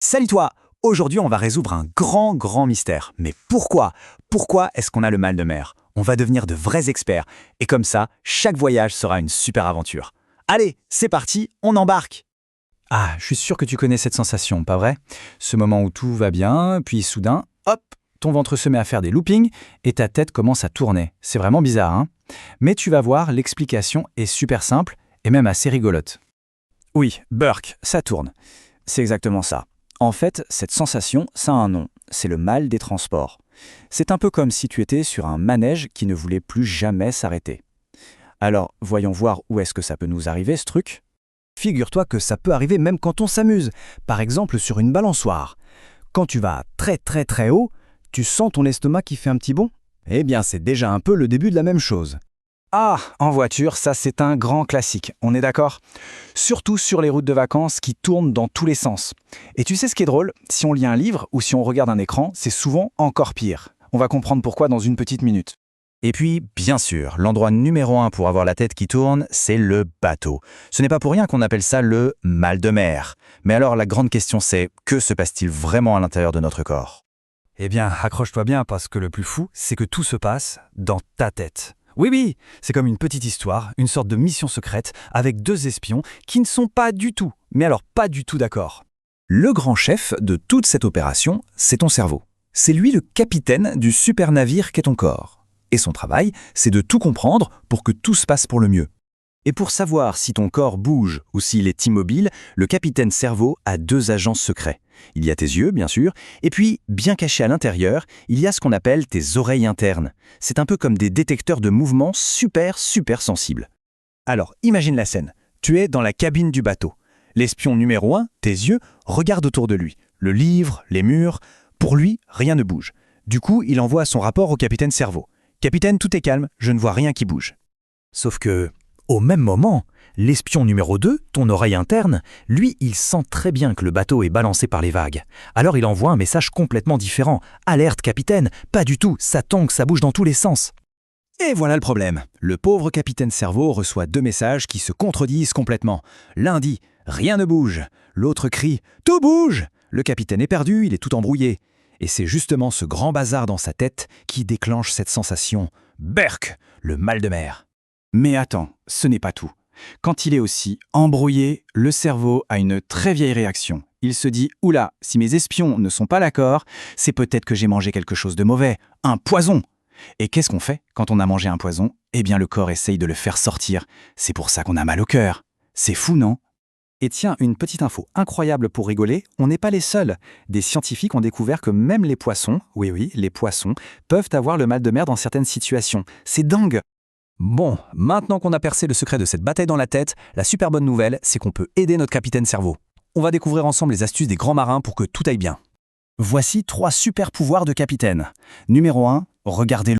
Salut toi! Aujourd'hui, on va résoudre un grand mystère. Mais pourquoi? Pourquoi est-ce qu'on a le mal de mer? On va devenir de vrais experts. Et comme ça, chaque voyage sera une super aventure. Allez, c'est parti, on embarque! Ah, je suis sûr que tu connais cette sensation, pas vrai? Ce moment où tout va bien, puis soudain, hop, ton ventre se met à faire des loopings et ta tête commence à tourner. C'est vraiment bizarre, hein? Mais tu vas voir, l'explication est super simple et même assez rigolote. Oui, Burke, ça tourne. C'est exactement ça. En fait, cette sensation, ça a un nom. C'est le mal des transports. C'est un peu comme si tu étais sur un manège qui ne voulait plus jamais s'arrêter. Alors, voyons voir où est-ce que ça peut nous arriver, ce truc. Figure-toi que ça peut arriver même quand on s'amuse. Par exemple, sur une balançoire. Quand tu vas très haut, tu sens ton estomac qui fait un petit bond. Eh bien, c'est déjà un peu le début de la même chose. Ah, en voiture, ça c'est un grand classique, on est d'accord? Surtout sur les routes de vacances qui tournent dans tous les sens. Et tu sais ce qui est drôle? Si on lit un livre ou si on regarde un écran, c'est souvent encore pire. On va comprendre pourquoi dans une petite minute. Et puis, bien sûr, l'endroit numéro 1 pour avoir la tête qui tourne, c'est le bateau. Ce n'est pas pour rien qu'on appelle ça le mal de mer. Mais alors la grande question c'est, que se passe-t-il vraiment à l'intérieur de notre corps? Eh bien, accroche-toi bien parce que le plus fou, c'est que tout se passe dans ta tête. Oui, c'est comme une petite histoire, une sorte de mission secrète avec deux espions qui ne sont pas du tout, mais alors pas du tout d'accord. Le grand chef de toute cette opération, c'est ton cerveau. C'est lui le capitaine du super navire qu'est ton corps. Et son travail, c'est de tout comprendre pour que tout se passe pour le mieux. Et pour savoir si ton corps bouge ou s'il est immobile, le capitaine cerveau a deux agents secrets. Il y a tes yeux, bien sûr, et puis, bien caché à l'intérieur, il y a ce qu'on appelle tes oreilles internes. C'est un peu comme des détecteurs de mouvements super sensibles. Alors, imagine la scène. Tu es dans la cabine du bateau. L'espion numéro 1, tes yeux, regarde autour de lui. Le livre, les murs. Pour lui, rien ne bouge. Du coup, il envoie son rapport au capitaine cerveau. « Capitaine, tout est calme, je ne vois rien qui bouge. » Sauf que, au même moment, l'espion numéro 2, ton oreille interne, lui, il sent très bien que le bateau est balancé par les vagues. Alors il envoie un message complètement différent. « Alerte, capitaine, pas du tout, ça tangue, ça bouge dans tous les sens. » Et voilà le problème. Le pauvre capitaine cerveau reçoit deux messages qui se contredisent complètement. L'un dit « Rien ne bouge », l'autre crie « Tout bouge !» Le capitaine est perdu, il est tout embrouillé. Et c'est justement ce grand bazar dans sa tête qui déclenche cette sensation « Burke », le mal de mer. Mais attends, ce n'est pas tout. Quand il est aussi embrouillé, le cerveau a une très vieille réaction. Il se dit « Oula, si mes espions ne sont pas d'accord, c'est peut-être que j'ai mangé quelque chose de mauvais, un poison !» Et qu'est-ce qu'on fait quand on a mangé un poison? Eh bien, le corps essaye de le faire sortir. C'est pour ça qu'on a mal au cœur. C'est fou, non? Et tiens, une petite info incroyable pour rigoler, on n'est pas les seuls. Des scientifiques ont découvert que même les poissons, oui, les poissons, peuvent avoir le mal de mer dans certaines situations. C'est dingue! Bon, maintenant qu'on a percé le secret de cette bataille dans la tête, la super bonne nouvelle, c'est qu'on peut aider notre capitaine cerveau. On va découvrir ensemble les astuces des grands marins pour que tout aille bien. Voici 3 super pouvoirs de capitaine. Numéro 1, regardez